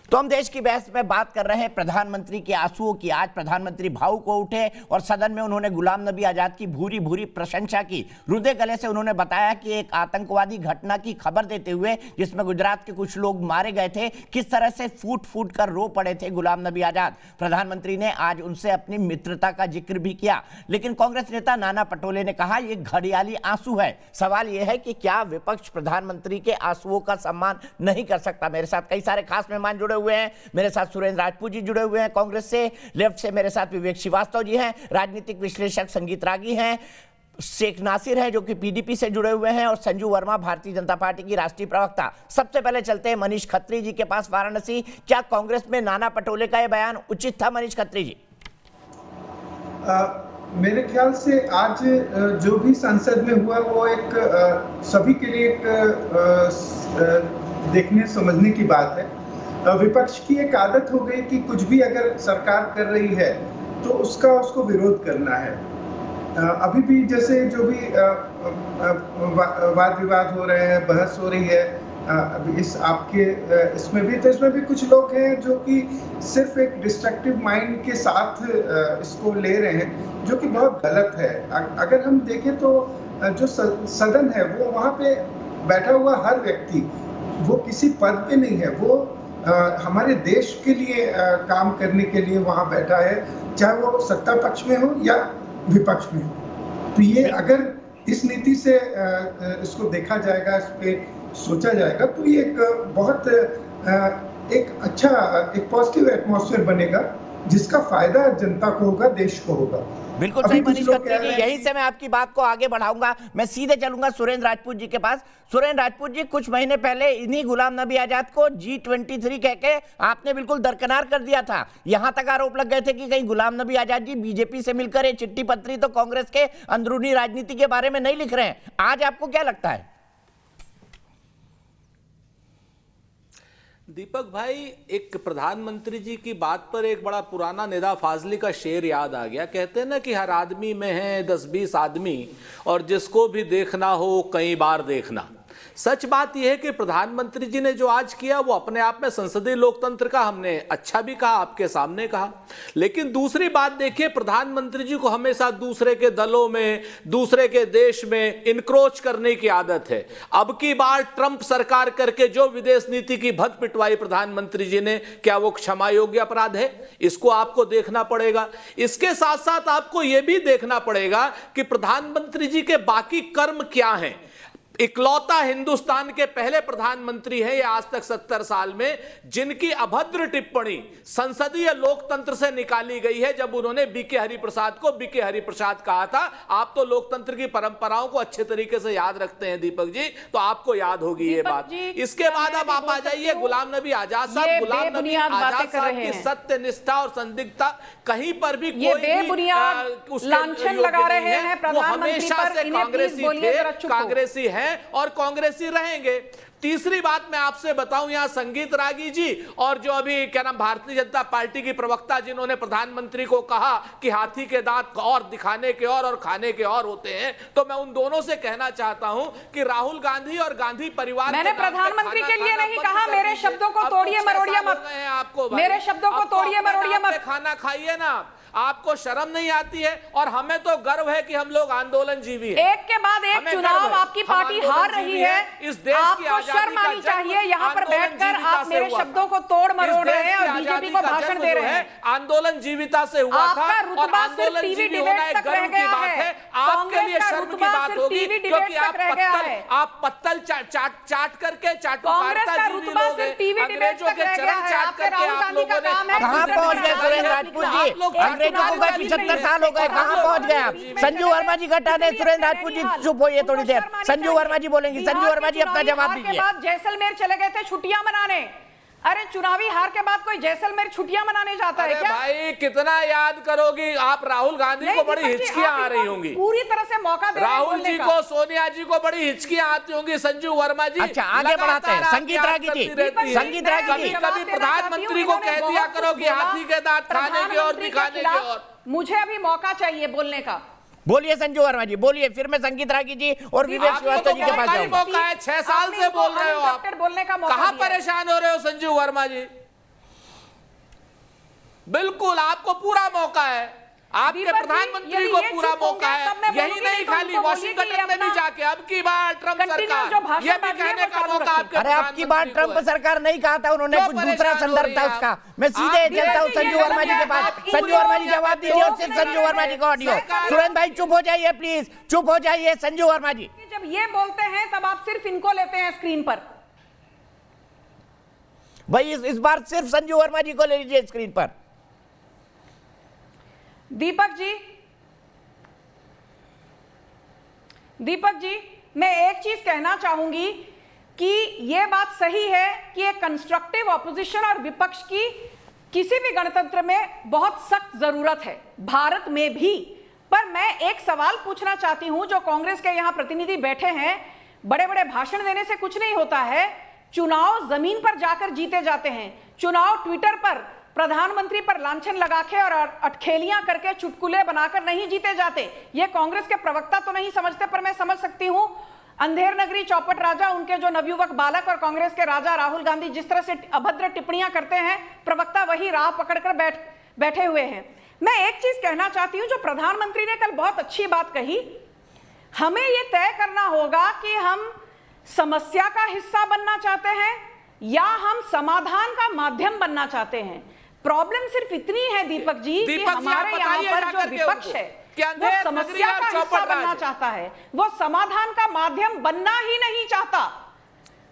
तो हम देश की बहस में बात कर रहे हैं प्रधानमंत्री के आंसुओं की। आज प्रधानमंत्री भावुक हो उठे और सदन में उन्होंने गुलाम नबी आजाद की भूरी भूरी प्रशंसा की। रुदे गले से उन्होंने बताया कि एक आतंकवादी घटना की खबर देते हुए, जिसमें गुजरात के कुछ लोग मारे गए थे, किस तरह से फूट फूट कर रो पड़े थे गुलाम नबी आजाद। प्रधानमंत्री ने आज उनसे अपनी मित्रता का जिक्र भी किया, लेकिन कांग्रेस नेता नाना पटोले ने कहा यह घड़ियाली आंसू है। सवाल यह है कि क्या विपक्ष प्रधानमंत्री के आंसुओं का सम्मान नहीं कर सकता? मेरे साथ कई सारे खास मेहमान जुड़े हुए हैं। मेरे साथ सुरेंद्र राजपूत जी जुड़े हुए हैं कांग्रेस से, लेफ्ट से मेरे साथ विवेक श्रीवास्तव जी हैं, राजनीतिक विश्लेषक संगीत रागी हैं, शेख नासिर है जो कि पीडीपी से जुड़े हुए हैं, और संजू वर्मा भारतीय जनता पार्टी की राष्ट्रीय प्रवक्ता। सबसे पहले चलते हैं मनीष खत्री जी के पास वाराणसी। क्या कांग्रेस में नाना पटोले का यह बयान उचित था मनीष खत्री जी? मेरे ख्याल से आज जो भी संसद में हुआ वो एक सभी के लिए एक देखने समझने की बात है। विपक्ष की एक आदत हो गई कि कुछ भी अगर सरकार कर रही है तो उसको विरोध करना है। अभी भी जैसे जो भी वाद विवाद हो रहे हैं, बहस हो रही है, इसमें भी कुछ लोग हैं जो कि सिर्फ एक डिस्ट्रक्टिव माइंड के साथ इसको ले रहे हैं, जो कि बहुत गलत है। अगर हम देखें तो जो सदन है वो वहाँ पे बैठा हुआ हर व्यक्ति वो किसी पद पे नहीं है, वो हमारे देश के लिए काम करने के लिए वहाँ बैठा है, चाहे वो सत्ता पक्ष में हो या विपक्ष में हो। तो ये अगर इस नीति से इसको देखा जाएगा, इस पे सोचा जाएगा, तो ये एक बहुत एक अच्छा एक पॉजिटिव एटमॉस्फेयर बनेगा, जिसका फायदा जनता को होगा, देश को होगा। बिल्कुल सही मनीष खत्री जी, यहीं से मैं आपकी बात को आगे बढ़ाऊंगा। मैं सीधे चलूंगा सुरेंद्र राजपूत जी के पास। सुरेंद्र राजपूत जी, कुछ महीने पहले इन्हीं गुलाम नबी आजाद को G23 कह के आपने बिल्कुल दरकिनार कर दिया था। यहां तक आरोप लग गए थे कि कहीं गुलाम नबी आजाद जी बीजेपी से मिलकर ये चिट्ठी पत्री तो कांग्रेस के अंदरूनी राजनीति के बारे में नहीं लिख रहे हैं। आज आपको क्या लगता है? दीपक भाई, एक प्रधानमंत्री जी की बात पर एक बड़ा पुराना निदा फाजली का शेर याद आ गया। कहते हैं ना कि हर आदमी में है 10-20 आदमी, और जिसको भी देखना हो कई बार देखना। सच बात यह है कि प्रधानमंत्री जी ने जो आज किया वो अपने आप में संसदीय लोकतंत्र का हमने अच्छा भी कहा, आपके सामने कहा। लेकिन दूसरी बात देखिए, प्रधानमंत्री जी को हमेशा दूसरे के दलों में, दूसरे के देश में इनक्रोच करने की आदत है। अब की बार ट्रंप सरकार करके जो विदेश नीति की भत पिटवाई प्रधानमंत्री जी ने, क्या वो क्षमा योग्य अपराध है? इसको आपको देखना पड़ेगा। इसके साथ साथ आपको यह भी देखना पड़ेगा कि प्रधानमंत्री जी के बाकी कर्म क्या हैं। इकलौता हिंदुस्तान के पहले प्रधानमंत्री हैं ये आज तक 70 साल में, जिनकी अभद्र टिप्पणी संसदीय लोकतंत्र से निकाली गई है, जब उन्होंने बीके हरिप्रसाद को बीके हरिप्रसाद कहा था। आप तो लोकतंत्र की परंपराओं को अच्छे तरीके से याद रखते हैं दीपक जी, तो आपको याद होगी ये बात। इसके बाद अब आप आ जाइए गुलाम नबी आजाद साहब। गुलाम नबी आजाद साहब की सत्य निष्ठा और संदिग्धता कहीं पर भी कोई लांछन लगा रहे हैं। वो हमेशा से कांग्रेसी थे, कांग्रेसी हैं और कांग्रेसी रहेंगे। तीसरी बात मैं आपसे बताऊं, यहां संगीत रागी जी और जो अभी क्या नाम भारतीय जनता पार्टी की प्रवक्ता, जिन्होंने प्रधानमंत्री को कहा कि हाथी के दांत और दिखाने के और खाने के और होते हैं, तो मैं उन दोनों से कहना चाहता हूं कि राहुल गांधी और गांधी परिवार, मैंने प्रधानमंत्री के लिए नहीं कहा, मेरे शब्दों को तोड़िए मरोड़िए मत। आपको मेरे शब्दों को तोड़िए मरोड़िए मत। खाना खाइए ना, आपको शर्म नहीं आती है? और हमें तो गर्व है कि हम लोग आंदोलन जीवी हैं। एक के बाद एक चुनाव आपकी पार्टी हार रही है, इस देश की आपको शर्म आनी चाहिए। यहाँ पर बैठकर आप मेरे शब्दों को तोड़ मरोड़ रहे हैं और बीजेपी को भाषण दे रहे हैं। आंदोलन जीविता से हुआ था, और आंदोलन जीवी होना एक गर्व की बात है। आपके लिए शर्म की बात होगी, क्योंकि आप पत्तल चाट करके चाटुकारिता जीवी लोग हैं। अंग्रेजों के चरण चाट करके आप लोगों ने कहां पहुंच गए सुरेंद्र राजपूत जी? अंग्रेजों को गए 75 साल हो गए, कहां पहुंच गए आप? संजू वर्मा जी घटा दे। सुरेंद्र राजपूत जी चुप होइए थोड़ी देर, संजू वर्मा जी बोलेंगे। संजू वर्मा जी अपना जवाब दीजिए। जैसलमेर चले गए थे छुट्टियां मनाने। अरे चुनावी हार के बाद कोई जैसलमेर छुट्टियां मनाने जाता है क्या? भाई कितना याद करोगी आप? राहुल गांधी को बड़ी हिचकियां आ रही होंगी, पूरी तरह से मौका दे राहुल जी को, सोनिया जी को बड़ी हिचकियां आती होंगी। संजू वर्मा जी, अच्छा आगे बढ़ाते हैं। संगीत रागी जी, संगीत रागी जी, कभी प्रधानमंत्री को कह दिया करो कि हाथी के दांत खाने के और दिखाने के और। मुझे अभी मौका चाहिए बोलने का। बोलिए संजू वर्मा जी, बोलिए। फिर मैं संगीत रागी जी और विवेक श्रीवास्तव जी के पास जाऊंगा। 6 साल से बोल रहे हो आप, बोलने का मौका कहां परेशान हो रहे हो संजू वर्मा जी? बिल्कुल आपको पूरा मौका है, आपके दीपक जी, प्रधानमंत्री यदि को ये पूरा चुप होंगे, मौका है। तब मैं यही बोलूंगी नहीं नहीं तो खाली उनको बोलिए कि वॉशिंगटन ये में भी अपना जाके अब की बार ट्रम्प कंटिन्यूअस जो सरकार, भाषण ये भी बाजी है कहने वो का चालू मौका रखें। आपके अरे आपकी बात प्रधानमंत्री को ट्रंप है। सरकार नहीं कहा था उन्होंने, क्यों कुछ दूसरा परेशान हो संदर्भ रही था हैं उसका। आप? मैं सीधे आप चलता हूँ ये संजू गलत वर्मा जी है, के पास। आप संजू वर्मा जी इंडिया जवाब में दीजिए और दोस्त फिर नहीं संजू वर्मा जी का ऑडियो। सरकार- सुरेंद्र भाई चुप हो जाइए प्लीज, चुप हो जाइए संजू वर्मा जी। जब ये बोलते हैं तब आप सिर्फ इनको लेते हैं स्क्रीन पर। भाई इस बार सिर्फ संजू वर्मा जी को ले लीजिए स्क्रीन पर। दीपक जी मैं एक चीज कहना चाहूंगी कि यह बात सही है कि एक कंस्ट्रक्टिव ऑपोजिशन और विपक्ष की किसी भी गणतंत्र में बहुत सख्त जरूरत है, भारत में भी। पर मैं एक सवाल पूछना चाहती हूं, जो कांग्रेस के यहां प्रतिनिधि बैठे हैं, बड़े बड़े भाषण देने से कुछ नहीं होता है। चुनाव जमीन पर जाकर जीते जाते हैं। चुनाव ट्विटर पर प्रधानमंत्री पर लांछन लगा के और अटखेलियां करके चुटकुले बनाकर नहीं जीते जाते। ये कांग्रेस के प्रवक्ता तो नहीं समझते, पर मैं समझ सकती हूं। अंधेर नगरी चौपट राजा, उनके जो नवयुवक बालक और कांग्रेस के राजा राहुल गांधी जिस तरह से अभद्र टिप्पणियां करते हैं, प्रवक्ता वही राह पकड़कर बैठे हुए हैं। मैं एक चीज कहना चाहती हूं, जो प्रधानमंत्री ने कल बहुत अच्छी बात कही, हमें यह तय करना होगा कि हम समस्या का हिस्सा बनना चाहते हैं या हम समाधान का माध्यम बनना चाहते हैं। प्रॉब्लम सिर्फ इतनी है दीपक जी कि हमारे यहाँ पर जो विपक्ष है वो समस्या का हिस्सा बनना चाहता है, वो समाधान का माध्यम बनना ही नहीं चाहता,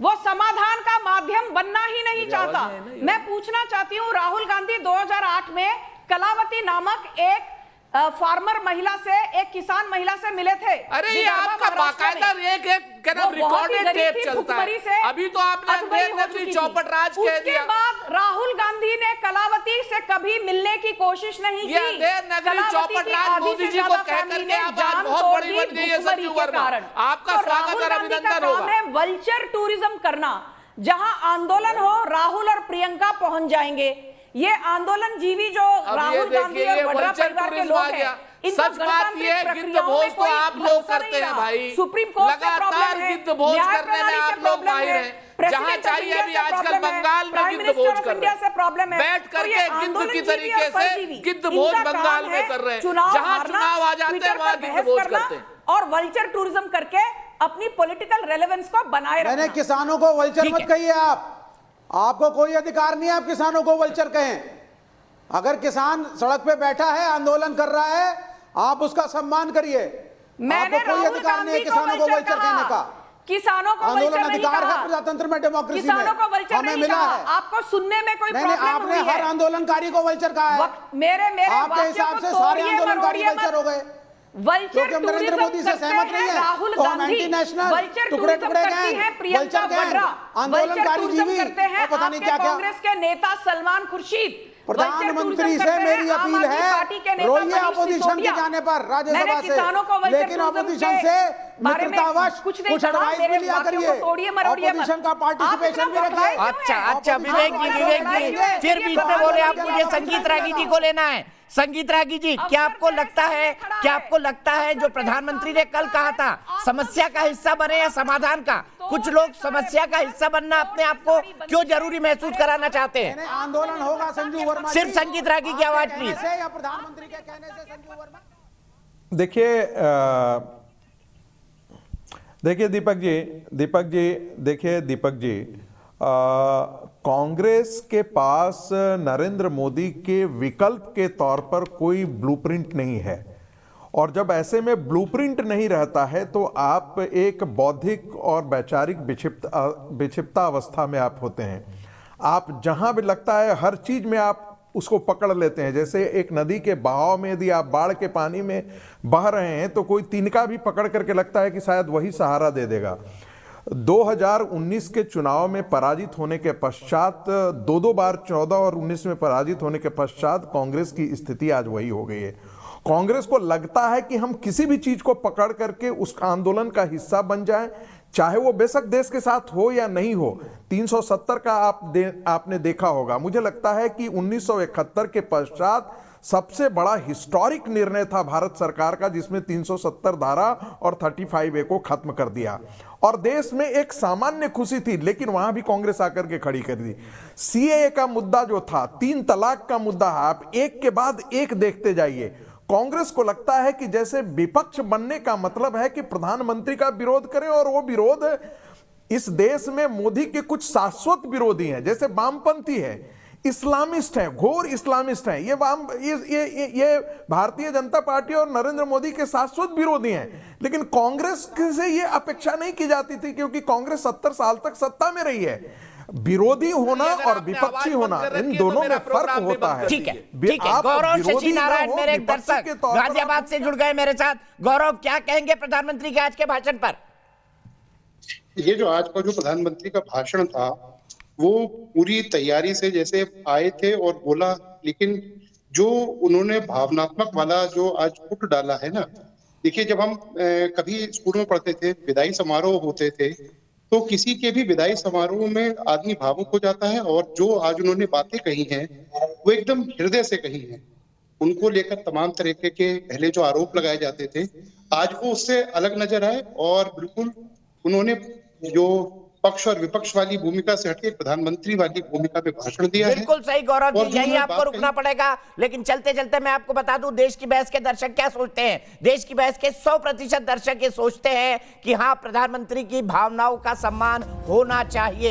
वो समाधान का माध्यम बनना ही नहीं चाहता। मैं पूछना चाहती हूँ, राहुल गांधी 2008 में कलावती नामक एक फार्मर महिला से, एक किसान महिला से मिले थे। अरे ये आपका बाकायदा एक रिकॉर्डेड टेप चलता है। अभी तो आपने अंधेर नगरी चौपट राज कह दिया। उसके बाद राहुल गांधी ने कलावती से कभी मिलने की कोशिश नहीं की। अंधेर नगरी चौपट राज मोदी जी को कह करके आप आज बहुत बड़ी बन गई है संजू वर्मा। आपका स्वागत और अभिनंदन होगा। वल्चर टूरिज्म करना, जहां आंदोलन हो राहुल और प्रियंका पहुंच जाएंगे। ये आंदोलन जीवी जो राहुल गांधी और वड्रा परिवार के लोग हैं, सच बात ये है, गिद्ध भोज तो आप लोग करते हैं भाई, सुप्रीम कोर्ट से लगातार गिद्ध भोज करने में आप लोग माहिर हैं। जहां चाहिए अभी आजकल बंगाल में गिद्ध भोज कर रहे हैं, बैठ करके गिद्ध की तरीके से गिद्ध भोज बंगाल में कर रहे हैं। जहां चुनाव आ जाते हैं वहां गिद्ध भोज करते हैं और वल्चर टूरिज्म करके अपनी पॉलिटिकल रेलेवेंस को बनाए रखना। मैंने किसानों को वल्चर मत कहिए। आपको कोई अधिकार नहीं है आप किसानों को वल्चर कहें। अगर किसान सड़क पे बैठा है, आंदोलन कर रहा है, आप उसका सम्मान करिए। आपको कोई अधिकार नहीं है किसानों को वल्चर कहने का। किसानों को आंदोलन अधिकार है प्रजातंत्र में, डेमोक्रेसी में, हमें मिला है। आपको सुनने में कोई प्रॉब्लम नहीं है। आपने हर आंदोलनकारी को वल्चर कहा है। मेरे आपके हिसाब से सारे आंदोलनकारी वल्चर हो गए। क्योंकि हम नरेंद्र मोदी से सहमत नहीं है राहुल तो हम गांधी एंटी नेशनल टुकड़े टुकड़े गए, वल्चर गए, आंदोलनकारी जीवी और पता नहीं क्या क्या। कांग्रेस के नेता सलमान खुर्शीद प्रधानमंत्री से मेरी अपील है, रोइए अपोजिशन के जाने पर राज्यसभा से, लेकिन अपोजिशन से मित्रतावश कुछ एडवाइस भी लिया करिए, अपोजिशन का पार्टिसिपेशन भी रखिए। अच्छा विवेक जी फिर बीच में बोले आप मुझे संगीत रागी जी को लेना है। संगीत रागी जी, क्या आपको लगता है जो प्रधानमंत्री ने कल कहा था, समस्या का हिस्सा बने या समाधान का? कुछ लोग समस्या का हिस्सा बनना अपने आप को क्यों जरूरी महसूस कराना चाहते हैं? आंदोलन होगा संजू वर्मा, सिर्फ संगीत रागी की आवाज प्लीज। या प्रधानमंत्री के कहने से संजू वर्मा। देखिए दीपक जी, कांग्रेस के पास नरेंद्र मोदी के विकल्प के तौर पर कोई ब्लूप्रिंट नहीं है, और जब ऐसे में ब्लूप्रिंट नहीं रहता है तो आप एक बौद्धिक और वैचारिक विक्षिप्ता अवस्था में आप होते हैं। आप जहां भी लगता है हर चीज में आप उसको पकड़ लेते हैं। जैसे एक नदी के बहाव में यदि आप बाढ़ के पानी में बह रहे हैं तो कोई तिनका भी पकड़ करके लगता है कि शायद वही सहारा दे देगा। 2019 के चुनाव में पराजित होने के पश्चात, दो बार 14 और 19 में पराजित होने के पश्चात कांग्रेस की स्थिति आज वही हो गई है। कांग्रेस को लगता है कि हम किसी भी चीज को पकड़ करके उस आंदोलन का हिस्सा बन जाएं, चाहे वो बेशक देश के साथ हो या नहीं हो। 370 का आपने देखा होगा। मुझे लगता है कि 1971 के पश्चात सबसे बड़ा हिस्टोरिक निर्णय था भारत सरकार का, जिसमें 370 धारा और 35A को खत्म कर दिया और देश में एक सामान्य खुशी थी, लेकिन वहां भी कांग्रेस आकर के खड़ी कर दी। सीएए का मुद्दा जो था, 3 तलाक का मुद्दा, आप एक के बाद एक देखते जाइए। कांग्रेस को लगता है कि जैसे विपक्ष बनने का मतलब है कि प्रधानमंत्री का विरोध करें, और वो विरोध इस देश में मोदी के कुछ शाश्वत विरोधी हैं, जैसे वामपंथी है, इस्लामिस्ट है, घोर इस्लामिस्ट है। ये भारतीय जनता पार्टी और नरेंद्र मोदी के शाश्वत विरोधी हैं। लेकिन कांग्रेस से ये अपेक्षा नहीं की जाती थी, क्योंकि कांग्रेस 70 साल तक सत्ता में रही है। विरोधी होना और विपक्षी होना, इन दोनों में फर्क होता है। ठीक है, ठीक है। गौरव शशि नारायण मेरे एक दर्शक गाजियाबाद से जुड़ गए मेरे साथ। गौरव, क्या कहेंगे प्रधानमंत्री के आज के भाषण पर? ये जो आज का जो प्रधानमंत्री का भाषण था, वो पूरी तैयारी से जैसे आए थे और बोला, लेकिन जो उन्होंने भावनात्मक वाला जो आज पुट डाला है ना, देखिए जब हम कभी स्कूल में पढ़ते थे, विदाई समारोह होते थे, तो किसी के भी विदाई समारोह में आदमी भावुक हो जाता है, और जो आज उन्होंने बातें कही हैं वो एकदम हृदय से कही हैं। उनको लेकर तमाम तरीके के पहले जो आरोप लगाए जाते थे, आज वो उससे अलग नजर आए, और बिल्कुल उन्होंने जो पक्ष और विपक्ष वाली भूमिका से हटके प्रधानमंत्री वाली भूमिका पे भाषण दिया है। बिल्कुल सही गौरव जी, यही आपको रुकना पड़ेगा। लेकिन चलते चलते मैं आपको बता दूं, देश की बहस के दर्शक क्या सोचते हैं। देश की बहस के 100% दर्शक ये सोचते हैं कि हाँ, प्रधानमंत्री की भावनाओं का सम्मान होना चाहिए।